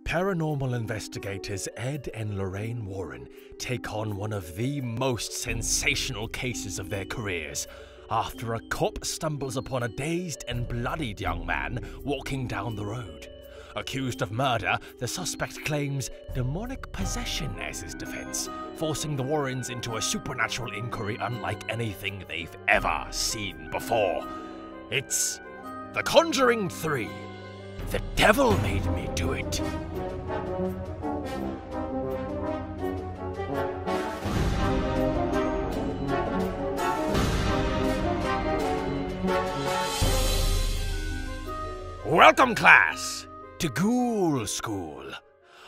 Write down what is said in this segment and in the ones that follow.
Paranormal investigators Ed and Lorraine Warren take on one of the most sensational cases of their careers after a cop stumbles upon a dazed and bloodied young man walking down the road. Accused of murder, the suspect claims demonic possession as his defense, forcing the Warrens into a supernatural inquiry unlike anything they've ever seen before. It's The Conjuring 3. The Devil Made Me Do It. Welcome, class, to Ghoul School.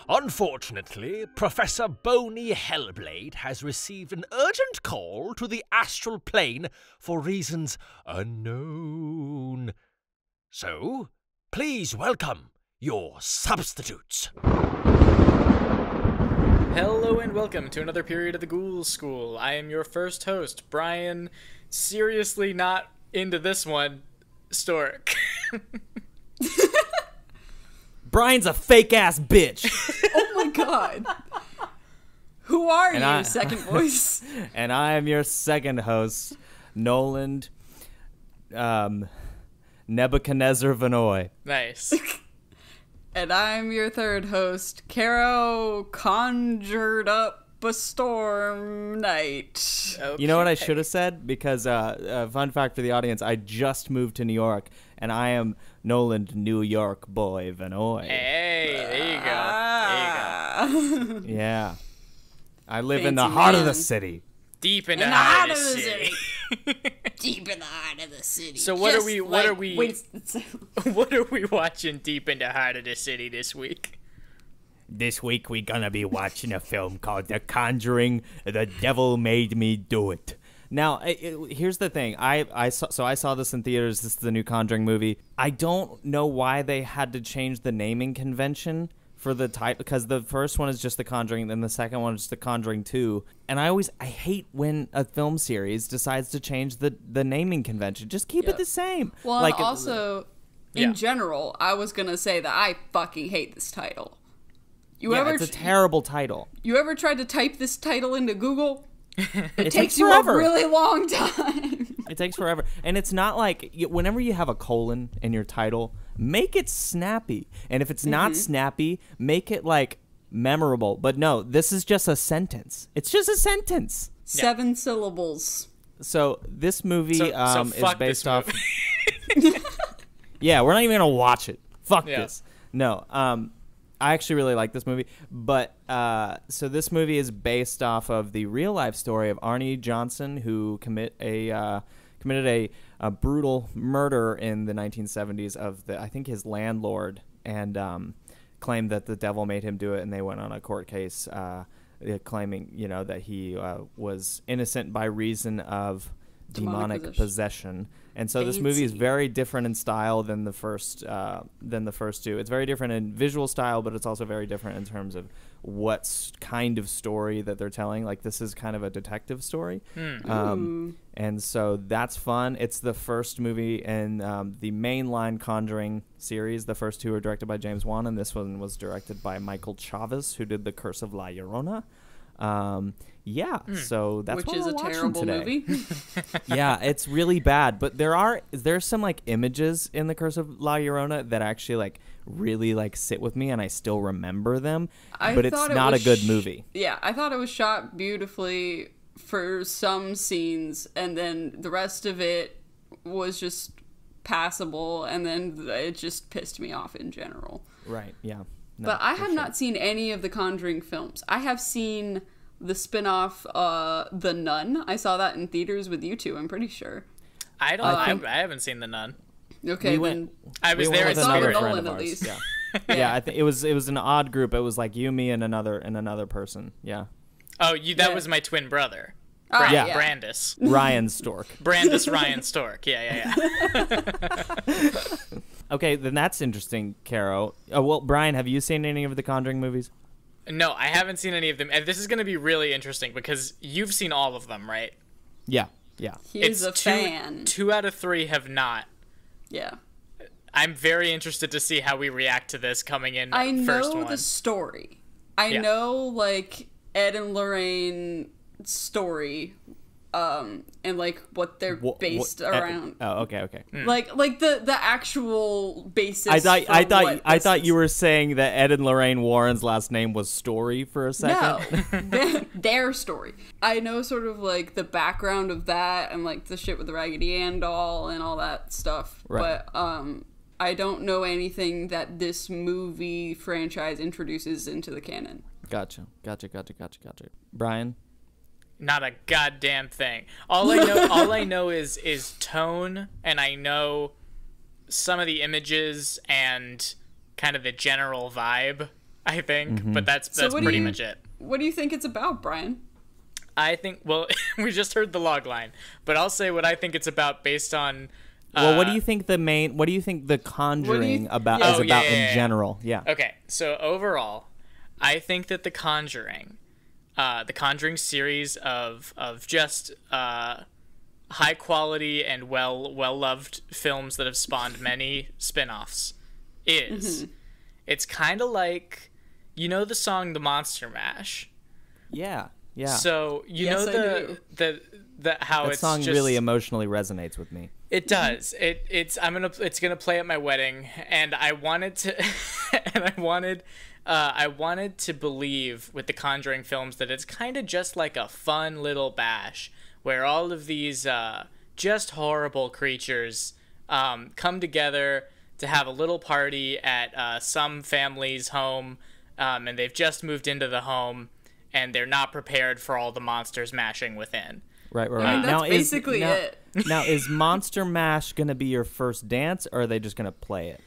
Unfortunately, Professor Boney Hellblade has received an urgent call to the astral plane for reasons unknown. So, please welcome your substitutes. Hello and welcome to another period of the Ghoul School. I am your first host, Brian. Seriously not into this one, Stork. Brian's a fake-ass bitch. Oh my god. Who are you, second voice? And I am your second host, Nolan Nebuchadnezzar Vanoy. Nice. And I'm your third host, Caro Conjured Up a Storm Night. Okay. You know what I should have said? Because, fun fact for the audience, I just moved to New York, and I am Nolan New York boy Vanoy. Hey, there you go. There you go. Yeah. I live in the Fancy heart of man. the city. Deep in the heart of the city. Deep in the heart of the city. So what Just are we like Winston- what are we watching deep in the heart of the city this week? This week we're gonna be watching a film called The Conjuring, The Devil Made Me Do It. Now, here's the thing. I saw this in theaters. This is the new Conjuring movie. I don't know why they had to change the naming convention for the type, because the first one is just The Conjuring, and the second one is just The Conjuring 2. And I hate when a film series decides to change the naming convention. Just keep it the same. Well, like, also, in general, I was going to say that I fucking hate this title. it's a terrible title. You ever tried to type this title into Google? It takes you forever. a really long time. It takes forever. And it's not like, whenever you have a colon in your title, make it snappy. And if it's not snappy, make it, like, memorable. But no, this is just a sentence. It's just a sentence. 7 syllables. So this movie So is fuck based this off... Yeah, we're not even going to watch it. Fuck Yeah. this. No, I actually really like this movie, but so this movie is based off of the real life story of Arne Johnson, who committed a brutal murder in the 1970s of I think his landlord, and claimed that the devil made him do it, and they went on a court case claiming that he was innocent by reason of demonic possession. And so this movie is very different in style than the first two. It's very different in visual style, but it's also very different in terms of what kind of story that they're telling. Like, this is kind of a detective story. And so that's fun. It's the first movie in the mainline Conjuring series. The first two were directed by James Wan, and this one was directed by Michael Chavez, who did The Curse of La Llorona. So that's Which what is we're a watching terrible today. movie. Yeah, it's really bad. But there's some like images in The Curse of La Llorona that actually like really like sit with me, and I still remember them. But it's not a good movie. Yeah, I thought it was shot beautifully for some scenes, and then the rest of it was just passable, and then it just pissed me off in general. Right, yeah. No, but I have sure. not seen any of the Conjuring films. I have seen the spin-off, The Nun. I saw that in theaters with you two, I'm pretty sure. I haven't seen The Nun. Okay, I was there in with another spirit. friend Nolan, of at ours. least. Yeah, yeah. I think it was an odd group. It was like you, me, and another person. Yeah. Oh, that was my twin brother. Yeah. Brandis. Ryan Stork. Brandis Ryan Stork. Yeah. Okay, then that's interesting, Caro. Well, Brian, have you seen any of the Conjuring movies? No, I haven't seen any of them. And this is going to be really interesting because you've seen all of them, right? Yeah. He's a fan. 2 out of 3 have not. Yeah. I'm very interested to see how we react to this coming in I first know one. the story. I Yeah. know, like, Ed and Lorraine story, and, like, what they're based around. Okay. Like the actual basis. I thought you were saying that Ed and Lorraine Warren's last name was Story for a second. No, their story. I know sort of like the background of that and like the shit with the Raggedy Ann doll and all that stuff. Right. But I don't know anything that this movie franchise introduces into the canon. Gotcha. Brian? Not a goddamn thing. All I know is tone, and I know some of the images and kind of the general vibe, I think, but that's pretty much it. What do you think it's about, Brian? I think, well, we just heard the log line, but I'll say what I think it's about based on Well, what do you think the Conjuring is about in general? Yeah. Okay, so overall, I think that the Conjuring series of just high quality and well loved films that have spawned many spin-offs is it's kind of like, you know, the song The Monster Mash. Yeah. So you know how that it's song just, really emotionally resonates with me. It does. It's gonna play at my wedding, and I wanted to believe with the Conjuring films that it's kind of just like a fun little bash where all of these just horrible creatures come together to have a little party at some family's home, and they've just moved into the home, and they're not prepared for all the monsters mashing within. Right. I mean, that's basically it. Now, is Monster Mash going to be your first dance, or are they just going to play it?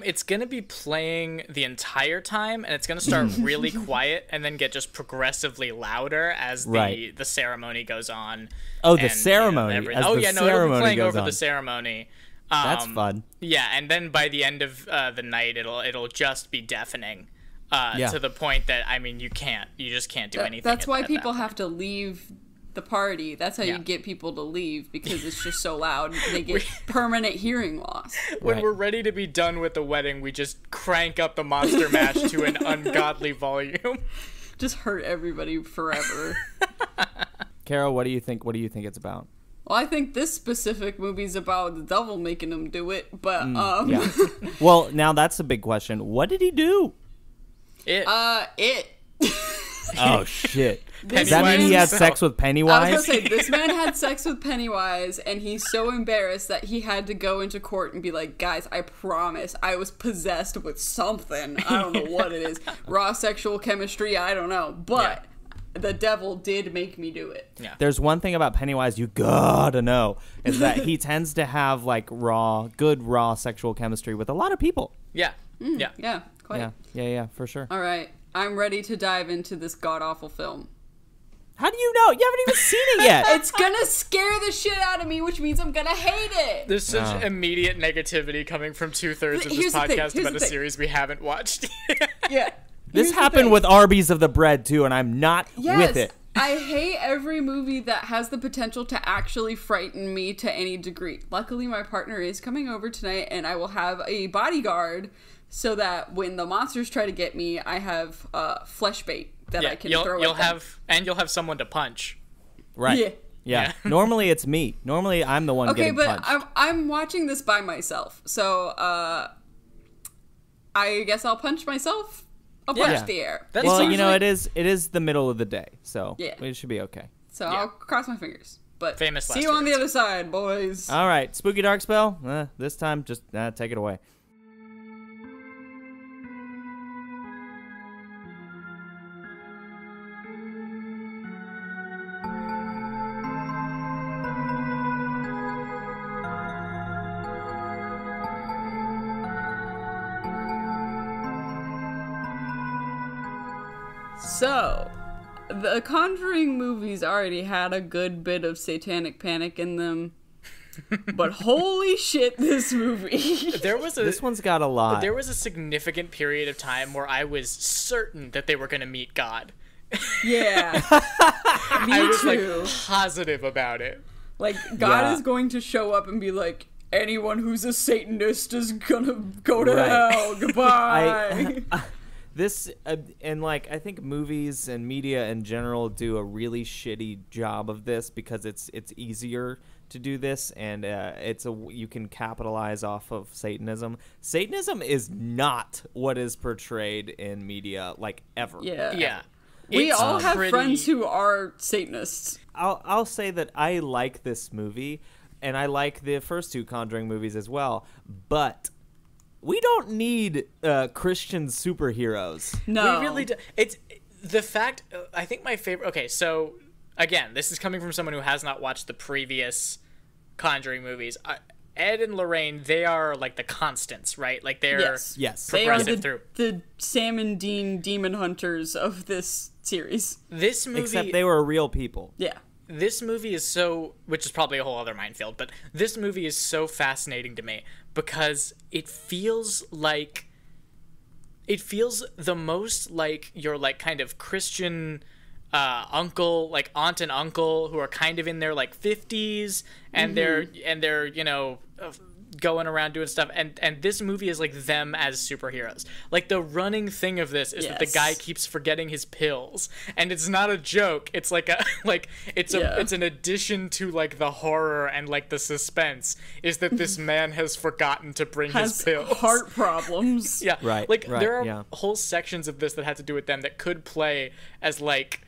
It's going to be playing the entire time, and it's going to start really quiet and then get just progressively louder as the ceremony goes on. Oh, the ceremony. It'll be playing over the ceremony. That's fun. Yeah, and then by the end of the night, it'll just be deafening to the point that, I mean, you just can't do anything. That's why people have to leave the party. That's how you get people to leave, because it's just so loud. They get permanent hearing loss. When we're ready to be done with the wedding, we just crank up the Monster Mash to an ungodly volume. Just hurt everybody forever. Carol, what do you think it's about? Well, I think this specific movie's about the devil making them do it, but yeah. Well, now that's a big question. What did he do? It. Oh shit. Does that mean he had sex with Pennywise? I was gonna say, this man had sex with Pennywise, and he's so embarrassed that he had to go into court and be like, guys, I promise I was possessed with something. I don't know what it is. Raw sexual chemistry, I don't know. But the devil did make me do it. Yeah. There's one thing about Pennywise you gotta know, is that he tends to have like good raw sexual chemistry with a lot of people. Yeah. Yeah, quite. Yeah, for sure. All right. I'm ready to dive into this god-awful film. How do you know? You haven't even seen it yet. It's gonna scare the shit out of me, which means I'm gonna hate it. There's such immediate negativity coming from 2/3 of this podcast about a series we haven't watched. Yeah. This happened with Arby's of the Bread, too, and I'm not with it. I hate every movie that has the potential to actually frighten me to any degree. Luckily, my partner is coming over tonight, and I will have a bodyguard so that when the monsters try to get me, I have flesh bait that I can throw at them. And you'll have someone to punch. Right. Yeah. Normally it's me. Normally I'm the one getting punched. Okay, but I'm watching this by myself, so I guess I'll punch myself. I'll punch the air. Well, you know, it is the middle of the day, so it should be okay. So I'll cross my fingers. But famous see you on the other side, boys. All right, Spooky Dark Spell. This time, just take it away. So, the Conjuring movies already had a good bit of Satanic Panic in them. But holy shit, this movie. This one's got a lot. There was a significant period of time where I was certain that they were going to meet God. Yeah. I was like positive about it. Like, God is going to show up and be like, anyone who's a Satanist is gonna go to Right. hell. Goodbye. This and like I think movies and media in general do a really shitty job of this because it's easier to do this, and you can capitalize off of Satanism. Satanism is not what is portrayed in media, like, ever. Yeah. We It's all have pretty- friends who are Satanists. I'll say that I like this movie, and I like the first two Conjuring movies as well, but we don't need Christian superheroes. No. We really do. It's the fact. I think my favorite. Okay, so again, this is coming from someone who has not watched the previous Conjuring movies. Ed and Lorraine, they are like the constants, right? Like they're Yes. They are progressive through. the Sam and Dean demon hunters of this series. This movie, Except they were real people. Yeah. this movie is so, which is probably a whole other minefield, but this movie is so fascinating to me because it feels the most like your like kind of Christian uncle, like aunt and uncle who are kind of in their like 50s and they're you know going around doing stuff, and this movie is like them as superheroes. Like the running thing of this is that the guy keeps forgetting his pills, and it's not a joke. It's like a it's an addition to like the horror and like the suspense is that this man has forgotten to bring his pills. Heart problems. Yeah, Right, Like right, there are yeah. whole sections of this that had to do with them that could play as like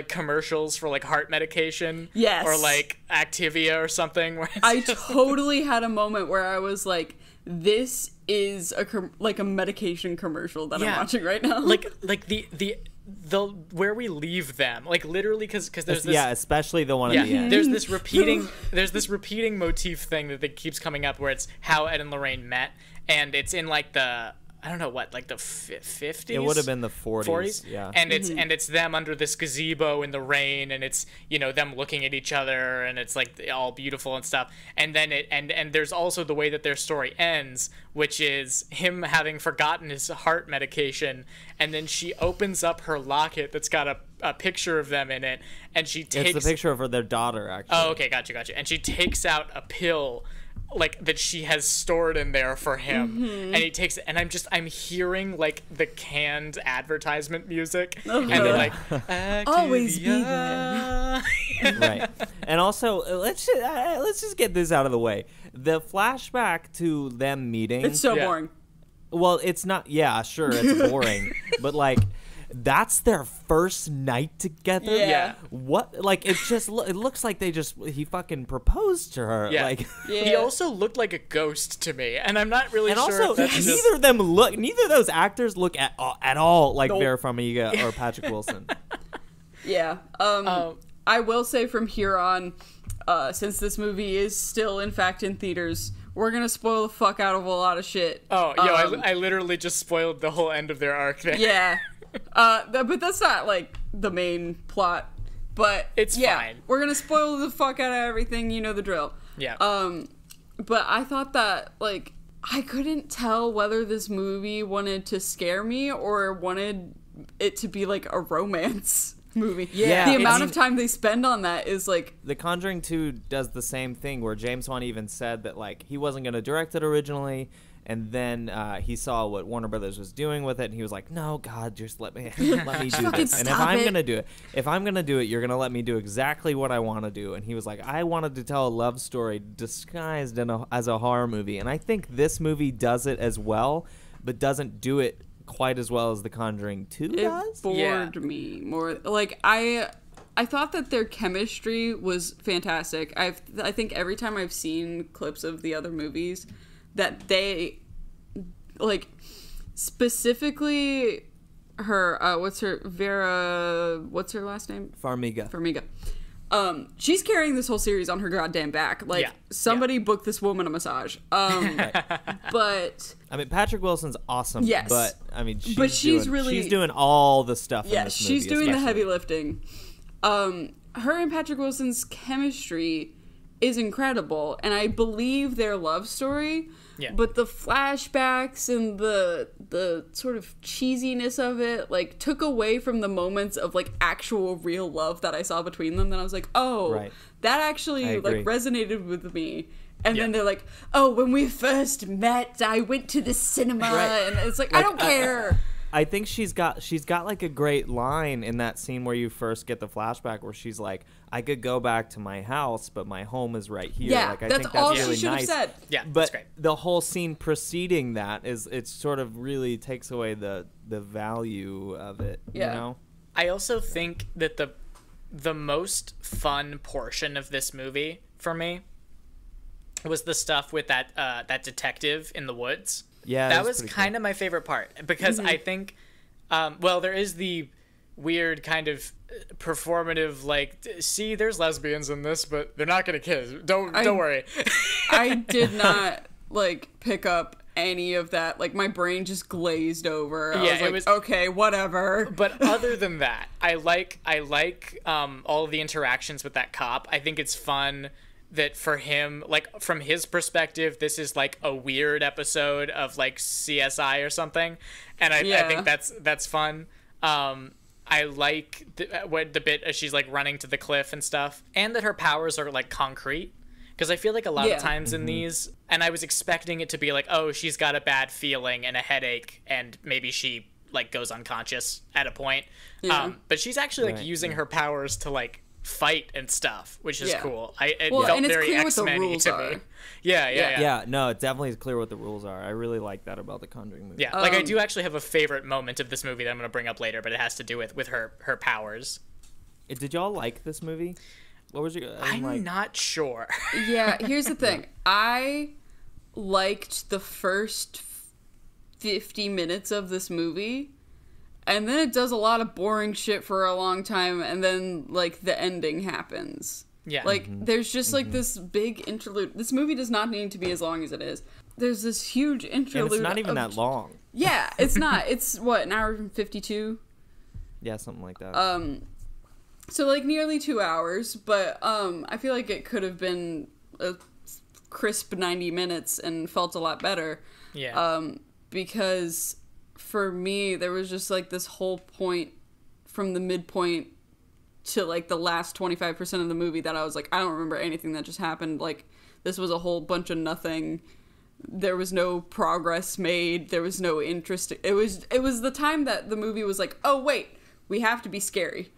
commercials for like heart medication, Yes. or like Activia or something. Where it's I just- totally had a moment where I was like, this is like a medication commercial that I'm watching right now. like the where we leave them, like literally, because there's this Especially the one at the end. there's this repeating motif thing that keeps coming up where it's how Ed and Lorraine met, and it's in like the I don't know what, like the 50s. It would have been the 40s. Yeah. And it's them under this gazebo in the rain, and it's, you know, them looking at each other, and it's like all beautiful and stuff. And then and there's also the way that their story ends, which is him having forgotten his heart medication, and then she opens up her locket that's got a picture of them in it, and she takes It's the picture of their daughter, actually. Oh, okay, gotcha. And she takes out a pill like that she has stored in there for him, and he takes it, and I'm hearing like the canned advertisement music, and they're like, Always be there. Right. And also, let's just get this out of the way. The flashback to them meeting. it's so Yeah. boring. Well, it's not. Yeah, sure, it's boring, but like, that's their first night together. Yeah. What? Like, it just it looks like he fucking proposed to her. Yeah. Like, He also looked like a ghost to me, and I'm not really and sure also if that's just... neither of those actors look at all like Vera Farmiga or Patrick Wilson. Yeah. I will say from here on, since this movie is still in fact in theaters, we're gonna spoil the fuck out of a lot of shit. Oh, I literally just spoiled the whole end of their arc there. Yeah. But that's not like the main plot. But It's fine. We're gonna spoil the fuck out of everything. You know the drill. Yeah. But I thought that like I couldn't tell whether this movie wanted to scare me or wanted it to be like a romance movie. Yeah, The it's- amount of time they spend on that is like The Conjuring 2 does the same thing, where James Wan even said that like he wasn't going to direct it originally, and then he saw what Warner Brothers was doing with it, and he was like, "No, God, just let me do this. And if stop I'm it." going to do it, you're going to let me do exactly what I want to do." And he was like, "I wanted to tell a love story disguised as a horror movie," and I think this movie does it as well, but doesn't do it quite as well as The Conjuring 2 does. it bored Yeah. me more. Like I thought that their chemistry was fantastic. I think every time I've seen clips of the other movies that they like specifically her what's her last name? Farmiga. She's carrying this whole series on her goddamn back. Like Yeah. somebody book this woman a massage. But I mean, Patrick Wilson's awesome. Yes. But I mean, But she's doing all the stuff. yeah, in this movie, she's doing the especially. heavy lifting. Her and Patrick Wilson's chemistry is incredible, and I believe their love story. Yeah. But the flashbacks and the sort of cheesiness of it like took away from the moments of like actual real love that I saw between them. Then I was like, oh, Right. that actually I agree. like resonated with me. And then they're like, oh, when we first met, I went to the cinema. Right. And it's like I don't care. I think she's got like a great line in that scene where you first get the flashback where she's like, I could go back to my house, but my home is right here. Yeah, like, I that's think all really she should have nice. said. Yeah, But that's great. the whole scene preceding that it sort of really takes away the value of it. Yeah. You know? I also think that the most fun portion of this movie for me was the stuff with that detective in the woods. Yeah, that was pretty kind of my favorite part because I think, there is the weird kind of performative, like, see, there's lesbians in this, but they're not gonna kiss. Don't worry. I did not like pick up any of that. Like my brain just glazed over. I was like, okay, whatever. But other than that, I like all of the interactions with that cop. I think it's fun that for him, like from his perspective, this is like a weird episode of like CSI or something, and I think that's fun. I like the bit as she's like running to the cliff and stuff, and that her powers are like concrete. Because I feel like a lot of times in these, and I was expecting it to be like, oh, she's got a bad feeling and a headache, and maybe she like goes unconscious at a point. But she's actually like using her powers to like fight and stuff, which is cool. It felt and it's very clear what the X-Men-y rules to are. me. Yeah. No, it definitely is clear what the rules are. I really like that about the Conjuring movie. Yeah, like I do actually have a favorite moment of this movie that I'm going to bring up later, but it has to do with her powers. Did y'all like this movie? What was your? I'm not sure. Yeah, here's the thing. I liked the first 50 minutes of this movie, and then it does a lot of boring shit for a long time, and then like the ending happens. Yeah. Like there's just like this big interlude. This movie does not need to be as long as it is. There's this huge interlude. And it's not even that long. Yeah, it's not. It's what, an hour and 52? Yeah, something like that. So like nearly 2 hours, but I feel like it could have been a crisp 90 minutes and felt a lot better. Yeah. Because for me, there was just like this whole point from the midpoint to like the last 25% of the movie that I was like, I don't remember anything that just happened. Like this was a whole bunch of nothing. There was no progress made. There was no interest. It was the time that the movie was like, oh wait, we have to be scary.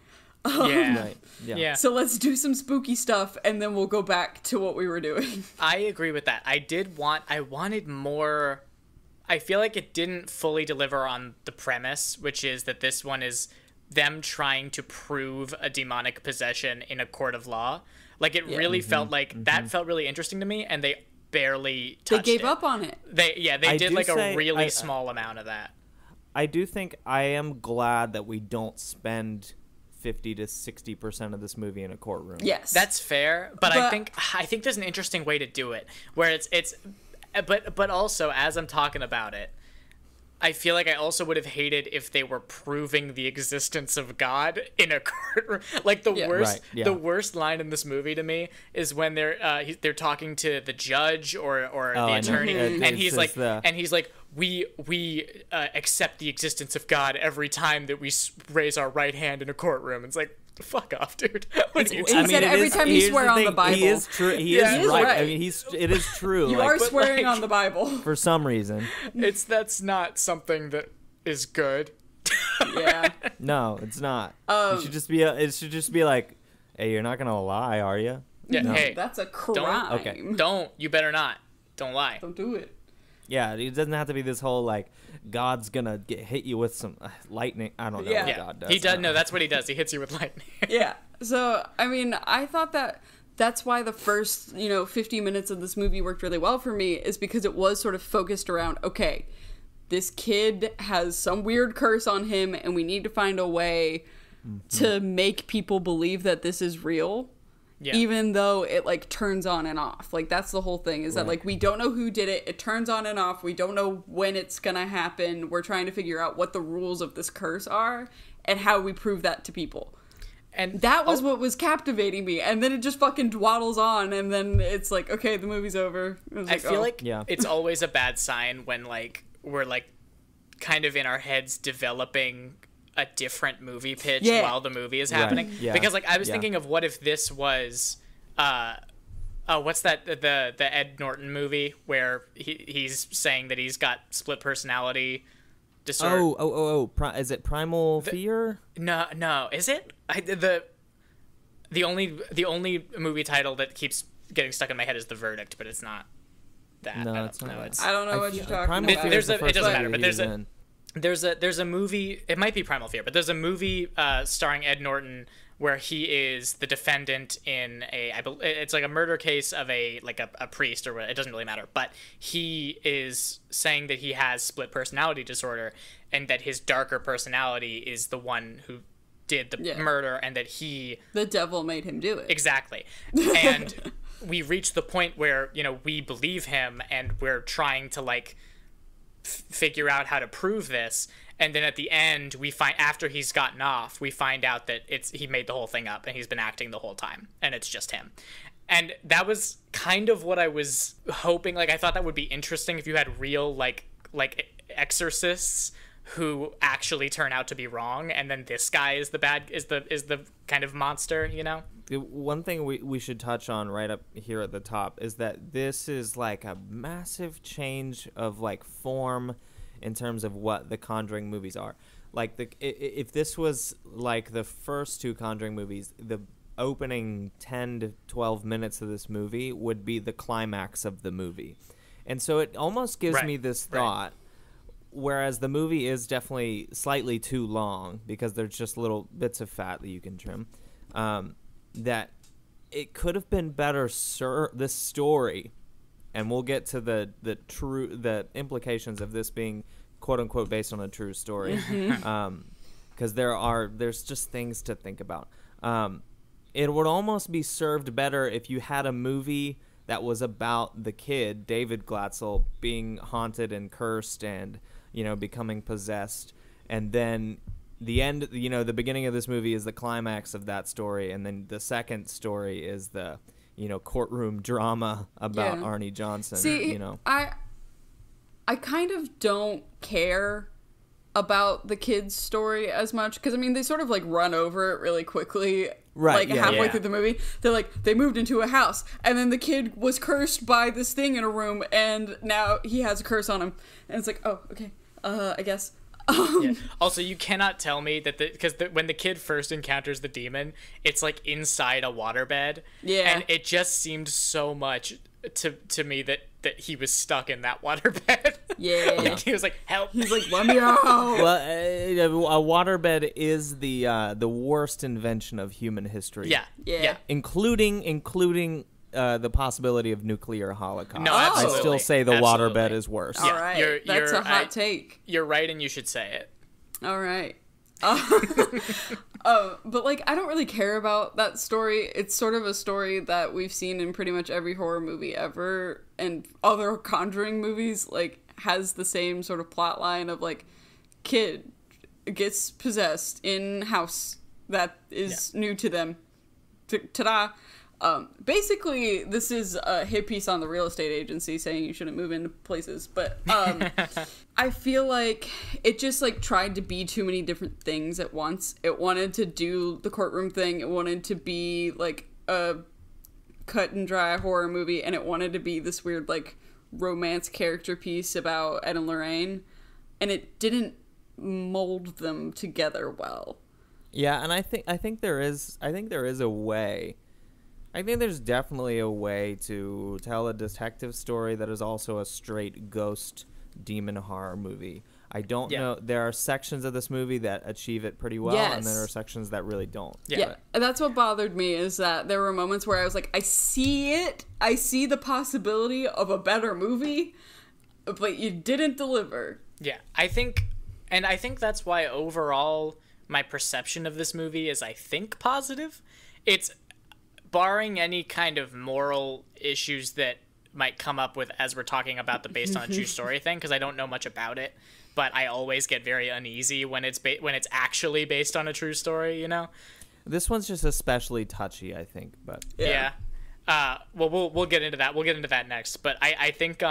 Yeah. Right. Yeah. So let's do some spooky stuff, and then we'll go back to what we were doing. I agree with that. I wanted more. I feel like it didn't fully deliver on the premise, which is that this one is them trying to prove a demonic possession in a court of law. Like it really felt like that felt really interesting to me, and they barely touched it. They gave up on it. They did like a really small amount of that. I do think I am glad that we don't spend 50 to 60% of this movie in a courtroom. Yes, That's fair, but I think there's an interesting way to do it where it's but also as I'm talking about it, I feel like I also would have hated if they were proving the existence of God in a courtroom. Like the worst line in this movie to me is when they're talking to the judge or the attorney, and he's like, we accept the existence of God every time that we raise our right hand in a courtroom. It's like, fuck off, dude. He said every time you swear on the Bible. He is true. He is right. I mean, it is true. You are swearing on the Bible for some reason. That's not something that is good. Yeah. No, it's not. It should just be like, hey, you're not gonna lie, are you? Yeah. No. Hey, That's a crime. you better not. Don't lie. Don't do it. Yeah, it doesn't have to be this whole like God's gonna hit you with some lightning. I don't know what God does. He does. No, that's what he does. He hits you with lightning. Yeah. So, I mean, I thought that's why the first, 50 minutes of this movie worked really well for me, is because it was sort of focused around, okay, this kid has some weird curse on him, and we need to find a way to make people believe that this is real. Yeah. Even though it like turns on and off. Like that's the whole thing, is that like we don't know who did it. It turns on and off. We don't know when it's gonna happen. We're trying to figure out what the rules of this curse are and how we prove that to people. And that was what was captivating me. And then it just fucking dwaddles on, and then it's like, okay, the movie's over. I feel like it's always a bad sign when like we're like kind of in our heads developing a different movie pitch while the movie is happening. Yeah. Because like I was thinking of what if this was Oh, what's that? The Ed Norton movie where he's saying that he's got split personality disorder. Is it Primal Fear? No, is it? The only movie title that keeps getting stuck in my head is The Verdict, but it's not that. No, it's not. I don't know what you're talking Primal about. Fear is the It first doesn't movie matter, but he was in. there's a movie. It might be Primal Fear, but there's a movie starring Ed Norton where he is the defendant in it's like a murder case of a priest, or it doesn't really matter, but he is saying that he has split personality disorder and that his darker personality is the one who did the murder, and that the devil made him do it. Exactly. And we reach the point where, we believe him and we're trying to figure out how to prove this, and then at the end we find, after he's gotten off, we find out that he made the whole thing up and he's been acting the whole time and it's just him. And that was kind of what I was hoping. I thought that would be interesting if you had real like exorcists who actually turn out to be wrong, and then this guy is the kind of monster. The one thing we should touch on right up here at the top is that this is a massive change of form in terms of what the Conjuring movies are. If this was the first two Conjuring movies, the opening 10 to 12 minutes of this movie would be the climax of the movie. And so it almost gives me this thought, whereas the movie is definitely slightly too long because there's just little bits of fat that you can trim, that it could have been better, this story, and we'll get to the implications of this being quote unquote based on a true story, because there's just things to think about. It would almost be served better if you had a movie that was about the kid David Glatzel being haunted and cursed and becoming possessed, and then the end, the beginning of this movie is the climax of that story, and then the second story is the courtroom drama about Arne Johnson. See, I kind of don't care about the kid's story as much, because they sort of run over it really quickly. Right, halfway through the movie, they're they moved into a house, and then the kid was cursed by this thing in a room, and now he has a curse on him, and it's oh, okay, I guess. Also, you cannot tell me that because when the kid first encounters the demon, it's inside a waterbed, and it just seemed so much to me that he was stuck in that waterbed. He was help. He's let me out. Well, a waterbed is the worst invention of human history. Yeah. Including the possibility of nuclear holocaust. No, absolutely. I still say the waterbed is worse. All right, that's a hot take. You're right, and you should say it. All right. But I don't really care about that story. It's sort of a story that we've seen in pretty much every horror movie ever, and other Conjuring movies has the same sort of plot line of kid gets possessed in house that is new to them. Ta-da! Basically, this is a hit piece on the real estate agency saying you shouldn't move into places, but I feel like it just tried to be too many different things at once. It wanted to do the courtroom thing, it wanted to be a cut and dry horror movie, and it wanted to be this weird romance character piece about Ed and Lorraine, and it didn't mold them together well. Yeah, and I think there is a way. I think there's definitely a way to tell a detective story that is also a straight ghost demon horror movie. I don't know. There are sections of this movie that achieve it pretty well, and there are sections that really don't. Yeah. And that's what bothered me, is that there were moments where I was I see it. I see the possibility of a better movie, but you didn't deliver. Yeah, I think that's why overall my perception of this movie is, I think, positive. It's barring any kind of moral issues that might come up with as we're talking about the based on a true story thing, because I don't know much about it, but I always get very uneasy when it's actually based on a true story. This one's just especially touchy, I think. But well, we'll get into that. We'll get into that next. But I think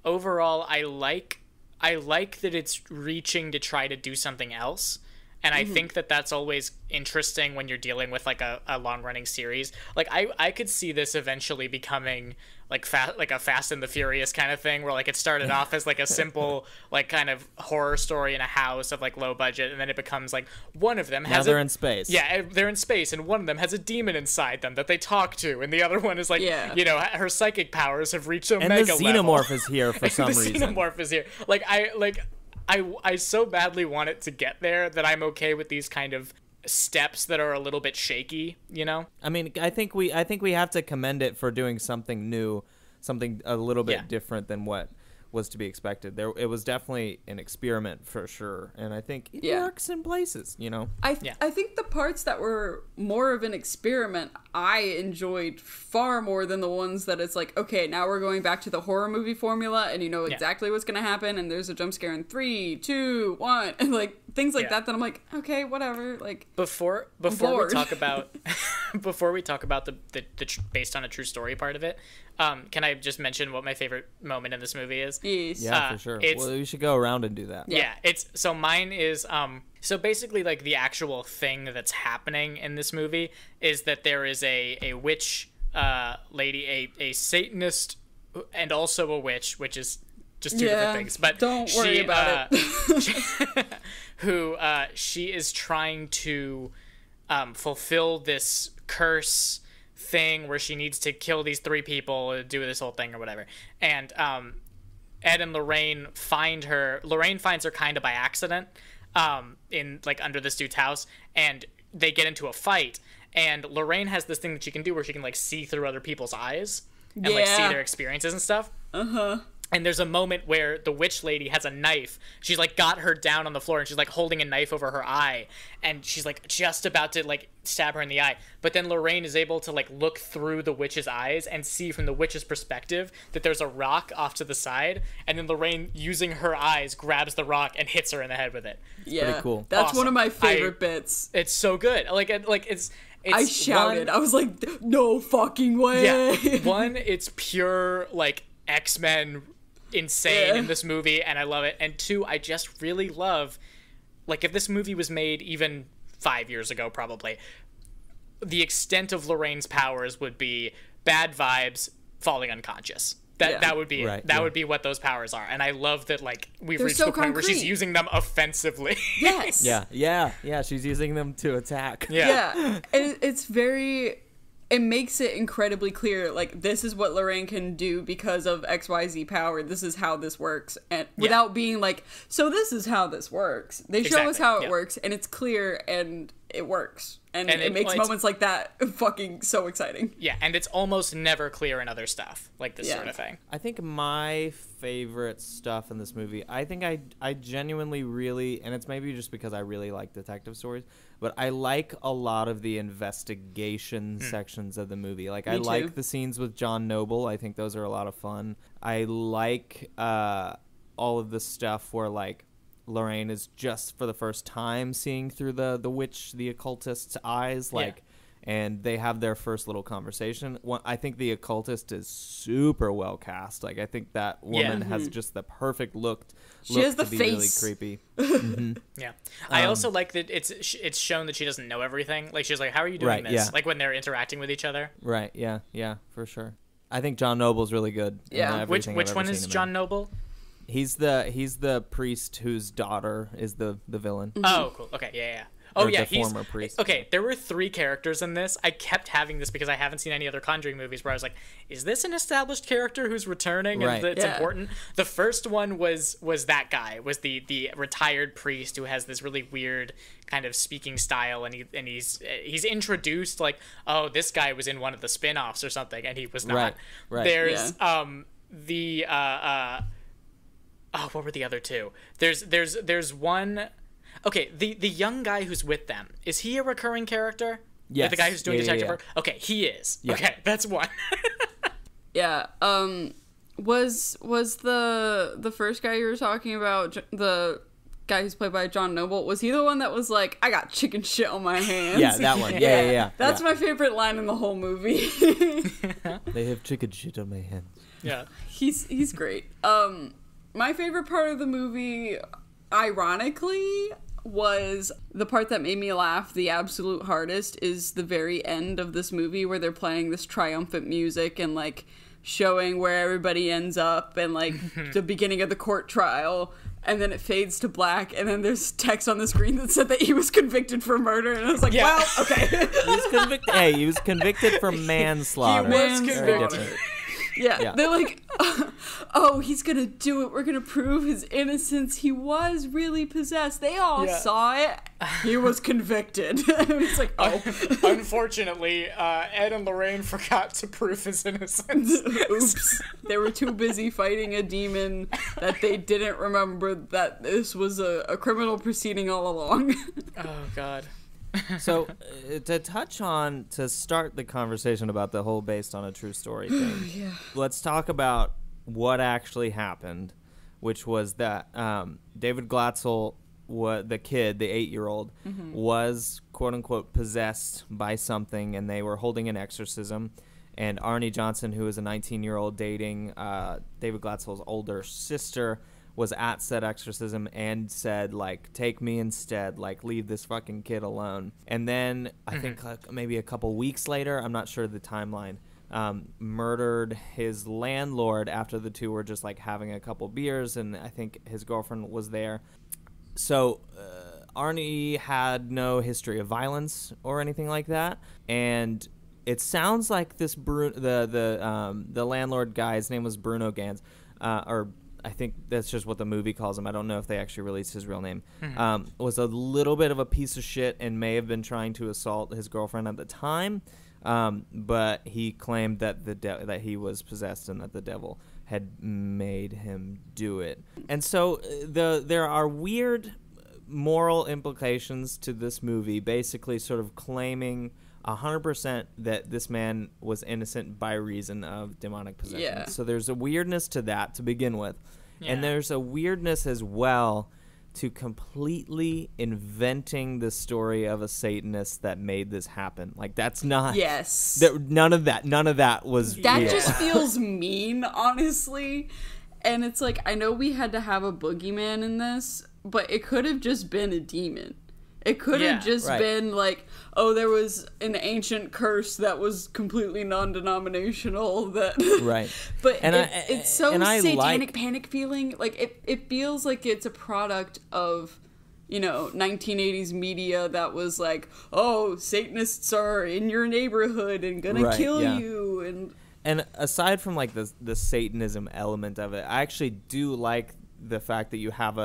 overall, I like that it's reaching to try to do something else. And I think that that's always interesting when you're dealing with like a long-running series. Like I could see this eventually becoming like a Fast and the Furious kind of thing, where like it started off as like a simple like kind of horror story in a house of like low budget, and then it becomes like one of them has they're in space. Yeah, they're in space, and one of them has a demon inside them that they talk to, and the other one is like, you know, her psychic powers have reached a and mega the xenomorph is here for some reason. The xenomorph is here. I so badly want it to get there that I'm okay with these kind of steps that are a little bit shaky, you know? I mean, I think we have to commend it for doing something new, something a little bit different than what was to be expected. It was definitely an experiment for sure, and I think it works in places, you know? I think the parts that were more of an experiment I enjoyed far more than the ones that it's like, okay, now we're going back to the horror movie formula and you know exactly what's going to happen and there's a jump scare in 3, 2, 1 and like things like that I'm like, okay, whatever. Like before we talk about the based on a true story part of it, can I just mention what my favorite moment in this movie is? Yes. Yeah, for sure. Well, we should go around and do that. Yeah, so mine is so basically like the actual thing that's happening in this movie is that there is a witch lady, a Satanist and also a witch, which is just two different things. But don't worry about it. Who she is trying to fulfill this curse thing where she needs to kill these 3 people, do this whole thing or whatever. And Ed and Lorraine find her. Lorraine finds her kind of by accident in like under this dude's house, and they get into a fight. And Lorraine has this thing that she can do where she can like see through other people's eyes and like see their experiences and stuff. And there's a moment where the witch lady has a knife. She's like got her down on the floor and she's like holding a knife over her eye. And she's like just about to like stab her in the eye. But then Lorraine is able to like look through the witch's eyes and see from the witch's perspective that there's a rock off to the side. And then Lorraine, using her eyes, grabs the rock and hits her in the head with it. Yeah, pretty cool. That's awesome. One of my favorite bits. It's so good. Like it's I shouted. I was like, no fucking way. Yeah. One, it's pure like X-Men insane in this movie and I love it. And 2, I just really love, like, if this movie was made even 5 years ago probably, the extent of Lorraine's powers would be bad vibes, falling unconscious. That would be it. That would be what those powers are. And I love that like we've reached the point where she's using them offensively. Yes. Yeah, she's using them to attack. Yeah. And it's very, it makes it incredibly clear, like, this is what Lorraine can do because of XYZ power. This is how this works. And without being like, so this is how this works. They show us how it works, and it's clear, and it works. And it makes moments like that fucking so exciting. Yeah, and it's almost never clear in other stuff, like this sort of thing. I think my favorite stuff in this movie, I think I genuinely really, and it's maybe just because I really like detective stories, but I like a lot of the investigation sections of the movie. Like, I like the scenes with John Noble. I think those are a lot of fun. I like all of the stuff where, like, Lorraine is just for the first time seeing through the witch, the occultist's eyes, like, and they have their first little conversation. I think the occultist is super well cast. Like, I think that woman has just the perfect look. She has the to be face. really creepy. Yeah, I also like that it's shown that she doesn't know everything. Like, she's like, "How are you doing this?" Yeah. Like when they're interacting with each other. Right. Yeah, for sure. I think John Noble's really good. Yeah. Which one is John Noble? He's the priest whose daughter is the villain. Oh, cool. Okay, yeah. Oh, yeah, he's former priest. Okay, there were 3 characters in this. I kept having this because I haven't seen any other Conjuring movies where I was like, is this an established character who's returning and it's important? The first one was that guy, was the retired priest who has this really weird kind of speaking style, and he's introduced like, oh, this guy was in one of the spin-offs or something, and he was not. Right. There's what were the other 2? There's one. Okay, the young guy who's with them, is he a recurring character? Yes. Like the guy who's doing detective work? Yeah. Okay, he is. Yeah. Okay, that's one. Yeah. Was the first guy you were talking about, the guy who's played by John Noble, was he the one that was like, I got chicken shit on my hands? Yeah, that one. Yeah. That's my favorite line in the whole movie. They have chicken shit on my hands. Yeah. He's great. My favorite part of the movie, ironically, was the part that made me laugh the absolute hardest is the very end of this movie where they're playing this triumphant music and like showing where everybody ends up and like the beginning of the court trial, and then it fades to black, and then there's text on the screen that said that he was convicted for murder, and I was like, well, okay. He was convicted for manslaughter. He was convicted. Yeah, they're like, oh, he's gonna do it. We're gonna prove his innocence. He was really possessed. They all saw it. He was convicted. It's like, oh. Unfortunately, Ed and Lorraine forgot to prove his innocence. Oops. They were too busy fighting a demon that they didn't remember that this was a criminal proceeding all along. Oh, God. So, to start the conversation about the whole based on a true story thing, let's talk about what actually happened, which was that David Glatzel, the kid, the 8-year-old, was quote-unquote possessed by something, and they were holding an exorcism. And Arne Johnson, who was a 19-year-old dating David Glatzel's older sister, was at said exorcism and said, like, take me instead, like, leave this fucking kid alone. And then I think like, maybe a couple weeks later, I'm not sure the timeline, murdered his landlord after the two were just like having a couple beers, and I think his girlfriend was there. So Arne had no history of violence or anything like that, and it sounds like this the landlord guy, his name was Bruno Ganz, or I think that's just what the movie calls him. I don't know if they actually released his real name. Was a little bit of a piece of shit and may have been trying to assault his girlfriend at the time. But he claimed that that he was possessed and that the devil had made him do it. And so there are weird moral implications to this movie, basically sort of claiming 100% that this man was innocent by reason of demonic possession. Yeah. So there's a weirdness to that to begin with. Yeah. And there's a weirdness as well to completely inventing the story of a Satanist that made this happen. Like, that's not... Yes. None of that was That real. just feels mean, honestly. And it's like, I know we had to have a boogeyman in this, but it could have just been a demon. It could have just been like, oh, there was an ancient curse that was completely non-denominational. That right. But it's so Satanic Panic feeling. Like it feels like it's a product of, 1980s media that was like, oh, Satanists are in your neighborhood and gonna kill you. And aside from like the Satanism element of it, I actually do like the fact that you have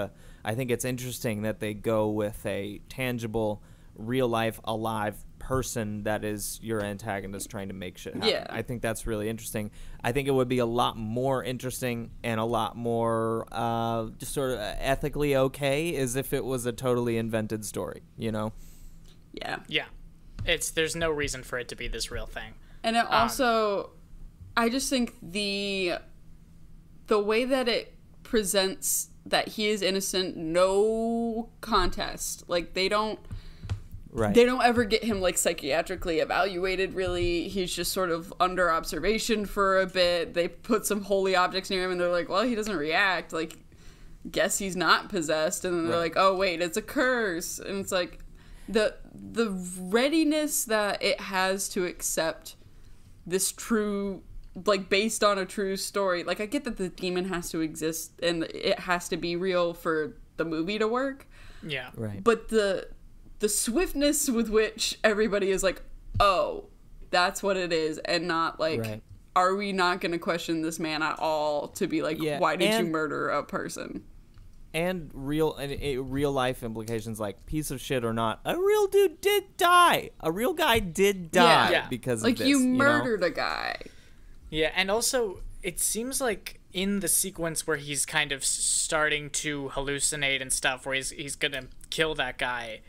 I think it's interesting that they go with a tangible, real-life, alive person that is your antagonist trying to make shit happen. Yeah. I think that's really interesting. I think it would be a lot more interesting and a lot more just sort of ethically okay as if it was a totally invented story, Yeah. Yeah. There's no reason for it to be this real thing. And it also, I just think the way that it presents that he is innocent, no contest. Like, they don't ever get him like psychiatrically evaluated, really. He's just sort of under observation for a bit. They put some holy objects near him and they're like, well, he doesn't react, like, guess he's not possessed. And then they're like, oh wait, it's a curse. And it's like the readiness that it has to accept this true, like, based on a true story. Like, I get that the demon has to exist and it has to be real for the movie to work. Yeah. Right. But the swiftness with which everybody is like, oh, that's what it is, and not like, are we not going to question this man at all to be like, why did you murder a person? And real life implications, like, piece of shit or not, a real dude did die. A real guy did die because of this. Like, you murdered a guy. Yeah, and also, it seems like in the sequence where he's kind of starting to hallucinate and stuff, where he's gonna kill that guy,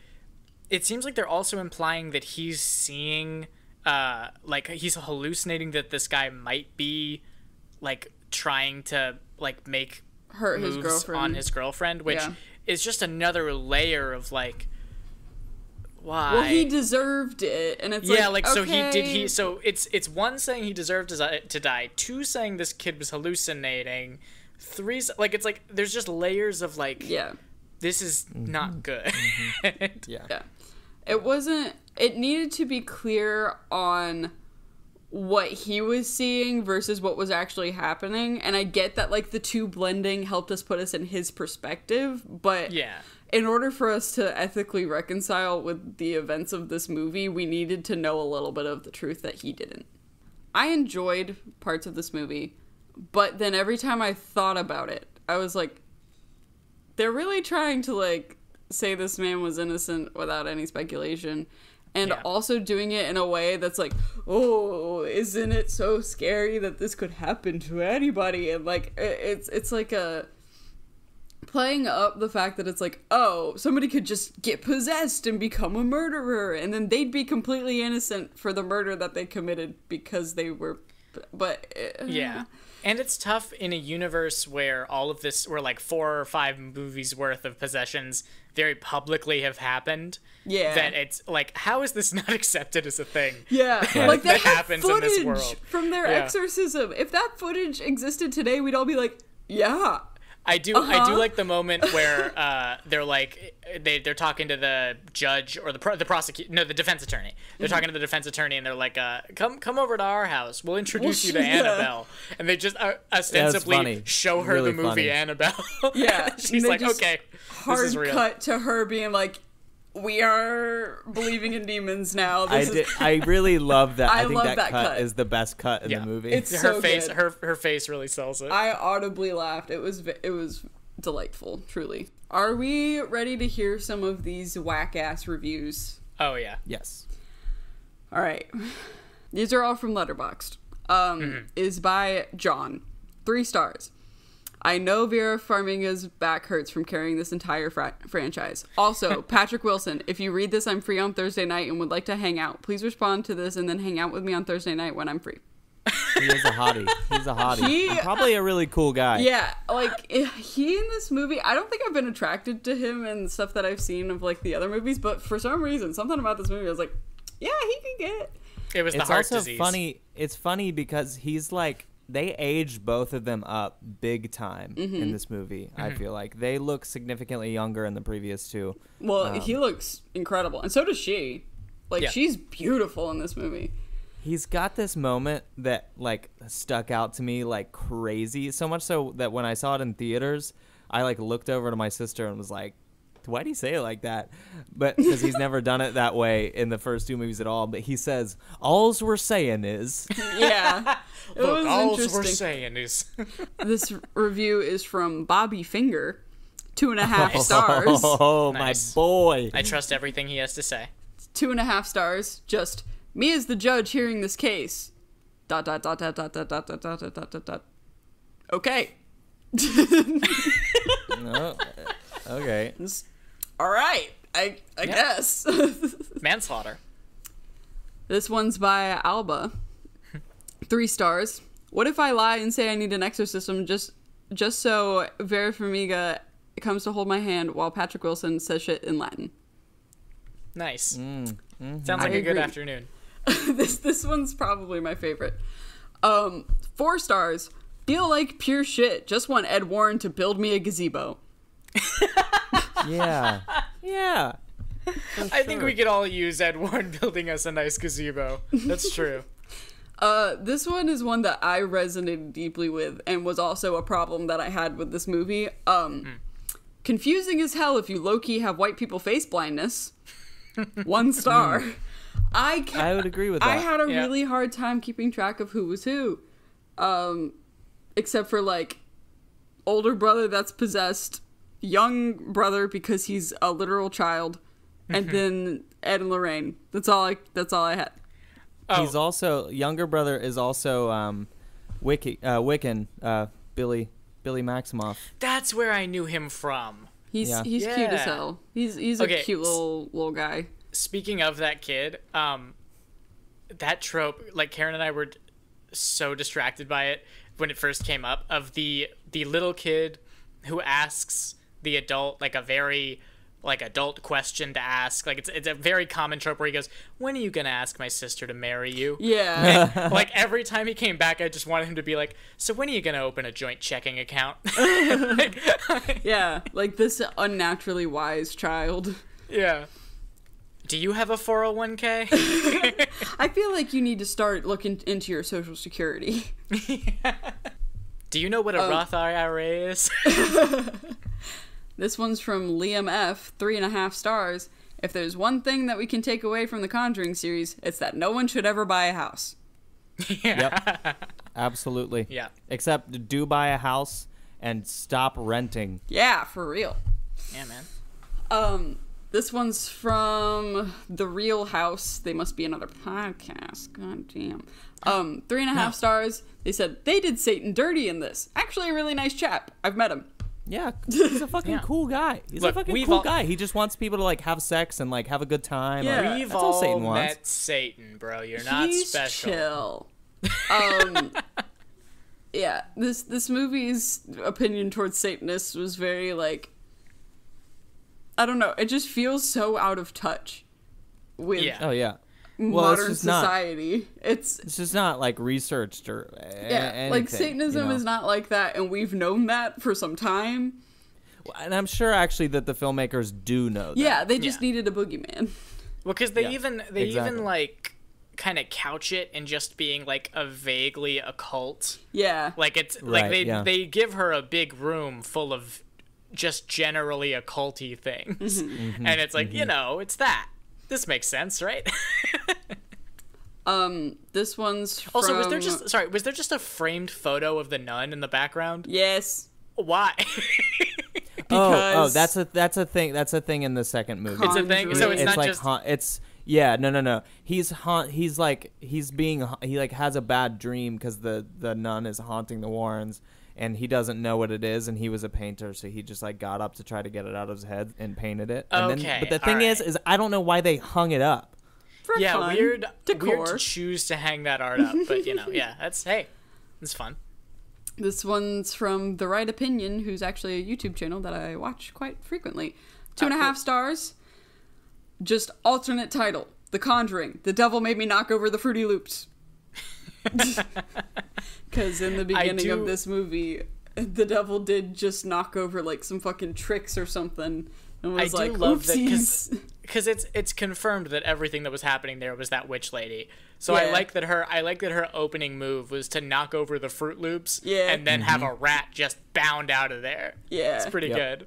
it seems like they're also implying that he's seeing, like, he's hallucinating that this guy might be, like, trying to, like, make hurt moves his girlfriend on his girlfriend, which is just another layer of, like, why? Well, he deserved it, and it's so it's one saying he deserved to die, two saying this kid was hallucinating, three, like, it's like there's just layers of, like, this is not good. Yeah. It needed to be clear on what he was seeing versus what was actually happening. And I get that, like, the two blending helped us put us in his perspective, but in order for us to ethically reconcile with the events of this movie, we needed to know a little bit of the truth that he didn't. I enjoyed parts of this movie, but then every time I thought about it, I was like, they're really trying to, like, say this man was innocent without any speculation. And also doing it in a way that's like, oh, isn't it so scary that this could happen to anybody? And, like, it's like a playing up the fact that it's like, oh, somebody could just get possessed and become a murderer, and then they'd be completely innocent for the murder that they committed because they were, but yeah. And it's tough in a universe where all of this, where like 4 or 5 movies worth of possessions very publicly have happened. Yeah. That it's like, how is this not accepted as a thing? Yeah. Like, they that have happens in this world footage from their exorcism. If that footage existed today, we'd all be like, yeah. I do like the moment where they're like they're talking to the judge or the defense attorney. They're talking to the defense attorney and they're like, come over to our house. We'll introduce you to Annabelle. And they just ostensibly show her the movie funny. Annabelle. Yeah. She's like, okay, hard this is real. Cut to her being like, we are believing in demons now. I really love that. I think love that cut is the best cut in the movie. It's her so face. good. Her face really sells it. I audibly laughed. It was delightful, truly. Are we ready to hear some of these whack ass reviews? Oh yeah. Yes. All right. These are all from Letterboxd. Is by John. 3 stars. I know Vera Farmiga's back hurts from carrying this entire franchise. Also, Patrick Wilson, if you read this, I'm free on Thursday night and would like to hang out. Please respond to this and then hang out with me on Thursday night when I'm free. He is a hottie. He's a hottie. And probably a really cool guy. Yeah, like, he in this movie, I don't think I've been attracted to him and stuff that I've seen of, like, the other movies, but for some reason, something about this movie, I was like, yeah, he can get it. It was the heart disease. It's funny because he's like, they aged both of them up big time in this movie. I feel like they look significantly younger in the previous 2. Well, he looks incredible, and so does she. Like, she's beautiful in this movie. He's got this moment that, like, stuck out to me like crazy. So much so that when I saw it in theaters, I, like, looked over to my sister and was like, why do you say it like that? But because he's never done it that way in the first 2 movies at all. But he says, alls we're saying is. Yeah. Look, alls we're saying is. This review is from Bobby Finger. 2.5 stars. Oh, nice. My boy. I trust everything he has to say. 2.5 stars. Just, me as the judge hearing this case. ... Okay. No. Okay. All right. I guess. Manslaughter. This one's by Alba. 3 stars. What if I lie and say I need an exorcism just so Vera Farmiga comes to hold my hand while Patrick Wilson says shit in Latin? Nice. Sounds like a good afternoon. This one's probably my favorite. 4 stars. Feel like pure shit. Just want Ed Warren to build me a gazebo. Yeah. Yeah. I think we could all use Ed Warren building us a nice gazebo. That's true. This one is one that I resonated deeply with and was also a problem that I had with this movie. Confusing as hell if you low-key have white people face blindness. 1 star. I would agree with that. I had a really hard time keeping track of who was who. Except for, like, older brother that's possessed, young brother because he's a literal child, and then Ed and Lorraine. That's all I had. Oh. He's also, younger brother is also Wiccan, Billy Maximoff. That's where I knew him from. He's cute as hell. He's a cute little guy. Speaking of that kid, that trope, like, Karen and I were so distracted by it when it first came up, of the little kid who asks the adult, like, a very like adult question to ask. Like it's a very common trope where he goes, "When are you gonna ask my sister to marry you?" Yeah. And, like every time he came back, I just wanted him to be like, "So when are you gonna open a joint checking account?" Yeah, like this unnaturally wise child. Yeah. Do you have a 401k? I feel like you need to start looking into your Social Security. Do you know what a Roth IRA is? This one's from Liam F, 3.5 stars. If there's one thing that we can take away from the Conjuring series, it's that no one should ever buy a house. Yep. Absolutely. Yeah. Except do buy a house and stop renting. Yeah, for real. Yeah, man. This one's from The Real House. They must be another podcast. God damn. 3.5 stars. They said they did Satan dirty in this. Actually, a really nice chap. I've met him. Yeah, he's a fucking cool guy. He's Look, a fucking cool guy. He just wants people to like have sex and like have a good time. Yeah. Like, We've that's all Satan all wants. met Satan, bro. You're not He's special. chill. Yeah, this movie's opinion towards Satanists was very like, I don't know. It just feels so out of touch with Oh yeah. modern society. It's just not like researched or anything, like Satanism you know? is not like that, and we've known that for some time. And I'm sure actually that the filmmakers do know that. Yeah, they just needed a boogeyman. Well, because they exactly. even like kind of couch it in just being like a vaguely occult. Yeah, Like it's Right, like yeah. they give her a big room full of just generally occulty things, and it's like you know it's that. This makes sense, right? this one's from... Also, was there just a framed photo of the nun in the background? Yes, Why? because that's a thing. That's a thing in the second movie. It's a thing. So it's not like just. it's no. He like has a bad dream because the nun is haunting the Warrens. And he doesn't know what it is, and he was a painter, so he just like got up to try to get it out of his head and painted it. And Okay, but the thing all right. is I don't know why they hung it up. for Yeah, fun, weird decor. to choose to hang that art up, but you know, yeah, it's fun. This one's from The Right Opinion, who's actually a YouTube channel that I watch quite frequently. 2.5 stars. Just alternate title: The Conjuring. The devil made me knock over the Fruity Loops. Because in the beginning of this movie, the devil did just knock over like some fucking tricks or something, and was like, "Oopsies." Because it's confirmed that everything that was happening there was that witch lady. So Yeah. I like that her opening move was to knock over the Fruit Loops, Yeah. and then have a rat just bound out of there. Yeah. It's pretty good.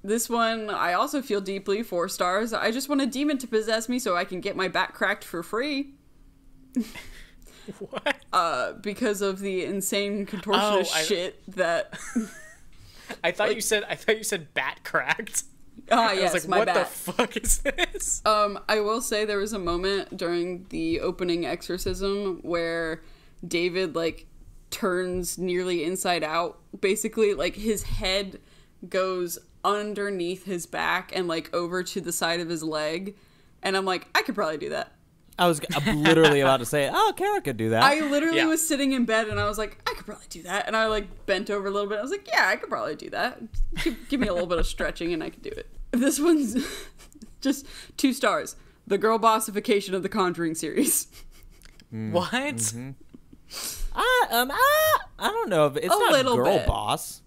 This one, I also feel deeply. 4 stars. I just want a demon to possess me so I can get my back cracked for free. What? Because of the insane contortionist shit that... I thought you said bat cracked. Ah, yes, I was like, my what bad. the fuck is this? I will say there was a moment during the opening exorcism where David, like, turns nearly inside out. Basically, like, his head goes underneath his back and, like, over to the side of his leg. And I'm like, I could probably do that. I'm literally about to say, oh, Kara could do that. I literally Yeah. was sitting in bed and I was like, I could probably do that. And I, like, bent over a little bit. I was like, yeah, I could probably do that. Give me a little bit of stretching and I could do it. This one's just 2 stars. The girl bossification of the Conjuring series. What? Mm-hmm. I don't know if it's not little girl bit. boss.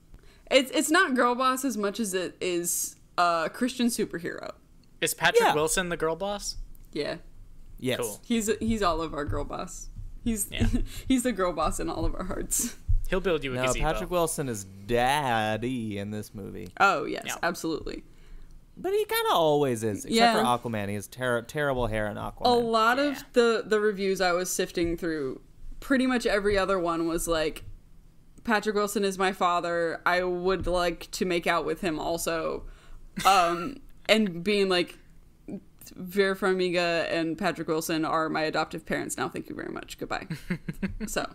It's not girl boss as much as it is Christian superhero. Is Patrick Yeah. Wilson the girl boss? Yeah. Yes. Cool. He's all of our girl boss. He's the girl boss in all of our hearts. He'll build you a No, gazebo. Patrick Wilson is daddy in this movie. Oh, yes, Yeah. absolutely. But he kind of always is, except Yeah. for Aquaman. He has terrible hair in Aquaman. A lot of the reviews I was sifting through, pretty much every other one was like, Patrick Wilson is my father. I would like to make out with him also. And being like, Vera Farmiga and Patrick Wilson are my adoptive parents now. Thank you very much. Goodbye. So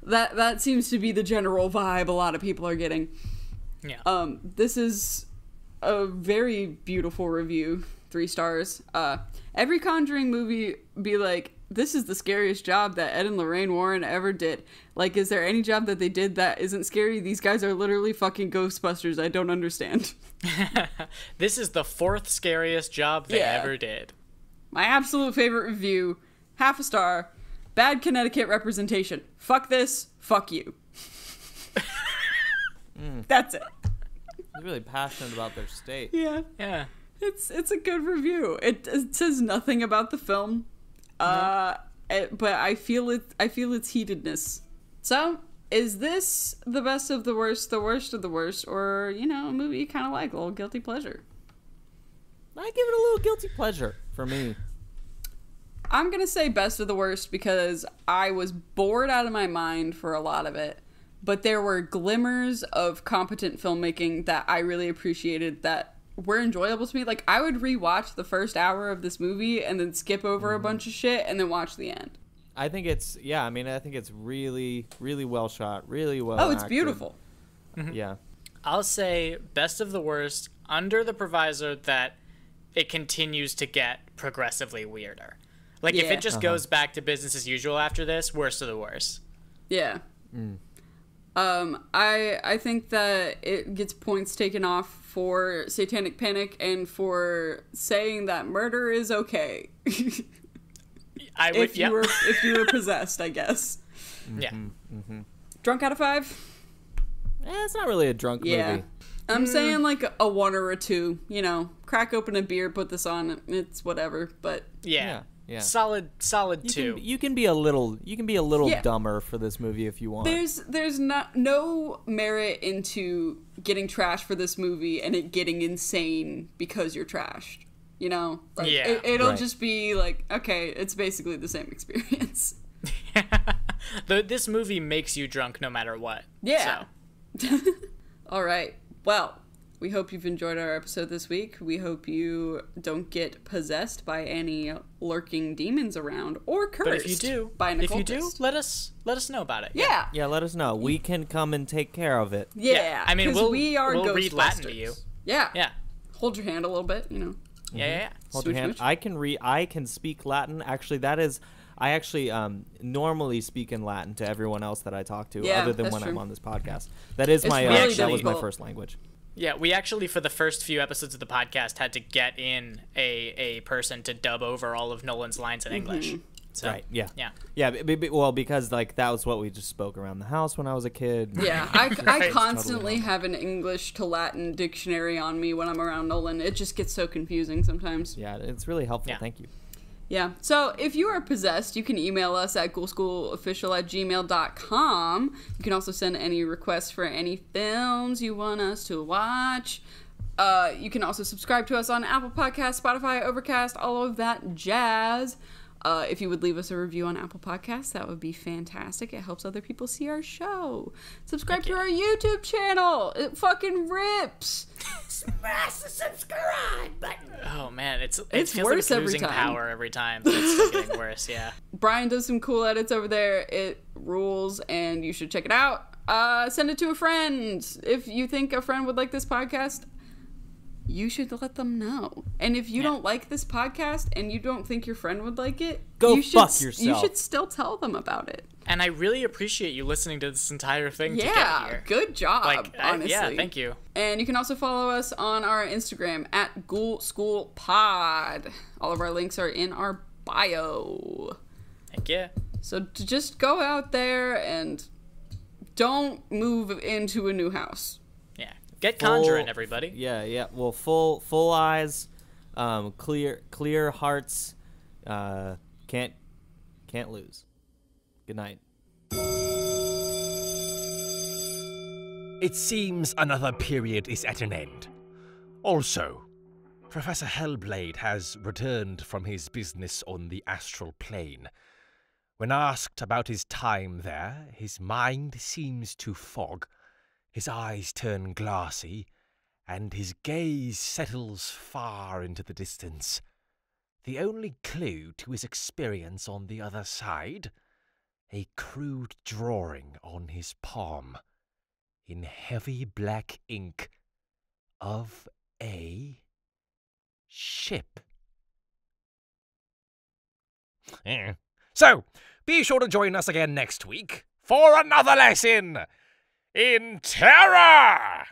that seems to be the general vibe a lot of people are getting. Yeah. This is a very beautiful review. 3 stars. Every Conjuring movie be like, this is the scariest job that Ed and Lorraine Warren ever did. Like, is there any job that they did that isn't scary? These guys are literally fucking Ghostbusters. I don't understand. This is the 4th scariest job they ever did. My absolute favorite review, 0.5 star, bad Connecticut representation. Fuck this, fuck you. That's it. They're really passionate about their state. Yeah. Yeah. It's a good review. It says nothing about the film. But I feel its heatedness. So, is this the best of the worst of the worst, or, you know, a movie you kind of like, a little guilty pleasure? I give it a little guilty pleasure for me. I'm going to say best of the worst because I was bored out of my mind for a lot of it, but there were glimmers of competent filmmaking that I really appreciated that were enjoyable to me. Like, I would rewatch the first hour of this movie and then skip over a bunch of shit and then watch the end. I think it's really, really well shot, really well it's acted. beautiful. Yeah. I'll say best of the worst under the proviso that it continues to get progressively weirder. Like, if it just goes back to business as usual after this, worst of the worst. Yeah. I think that it gets points taken off for Satanic Panic and for saying that murder is okay. If you were possessed, I guess. Yeah. Drunk out of 5? It's not really a drunk movie. I'm saying like a 1 or a 2. You know, crack open a beer, put this on. It's whatever. But Yeah. Yeah. Solid 2. You can be a little dumber for this movie if you want. There's no merit into getting trashed for this movie and it getting insane because you're trashed. You know, like, it'll just be like, okay, it's basically the same experience. This movie makes you drunk no matter what. Yeah. So. All right. Well, we hope you've enjoyed our episode this week. We hope you don't get possessed by any lurking demons around or cursed But if you do, by an occultist. let us know about it. Yeah. Yeah, let us know. We can come and take care of it. Yeah. I mean, we'll read Latin to you. Yeah. Yeah. Hold your hand a little bit, you know. Yeah. Hold Switch, your hand. switch. I can speak Latin. Actually, I actually normally speak in Latin to everyone else that I talk to, Yeah, other than that's when true. I'm on this podcast. That is It's my really that was my difficult. first language. Yeah, we actually, for the first few episodes of the podcast, had to get in a person to dub over all of Nolan's lines in English. So, Right. Yeah. Yeah. Well, because like that was what we just spoke around the house when I was a kid. Yeah, I constantly Totally have an English to Latin dictionary on me when I'm around Nolan. It just gets so confusing sometimes. Yeah, it's really helpful. Yeah. Thank you. Yeah, so if you are possessed, you can email us at ghoulschoolofficial@gmail.com. You can also send any requests for any films you want us to watch. You can also subscribe to us on Apple Podcasts, Spotify, Overcast, all of that jazz. If you would leave us a review on Apple Podcasts, that would be fantastic. It helps other people see our show. Subscribe to our YouTube channel. It fucking rips. Smash the subscribe button. Oh man, it It's feels worse like every losing time. power every time. But it's still getting worse. Yeah. Brian does some cool edits over there. It rules, and you should check it out. Send it to a friend. If you think a friend would like this podcast, you should let them know. And if you don't like this podcast and you don't think your friend would like it, Go you should, fuck yourself. You should still tell them about it. And I really appreciate you listening to this entire thing to get Yeah, here. good job, honestly. Yeah, thank you. And you can also follow us on our Instagram at Ghoul School Pod. All of our links are in our bio. Thank you. So to just go out there and don't move into a new house. Yeah. Get Conjuring, everybody. Yeah. Well, full eyes, clear hearts. Can't lose. Good night. It seems another period is at an end. Also, Professor Hellblade has returned from his business on the astral plane. When asked about his time there, his mind seems to fog, his eyes turn glassy, and his gaze settles far into the distance. The only clue to his experience on the other side? A crude drawing on his palm, in heavy black ink, of a ship. So, be sure to join us again next week for another lesson in terror!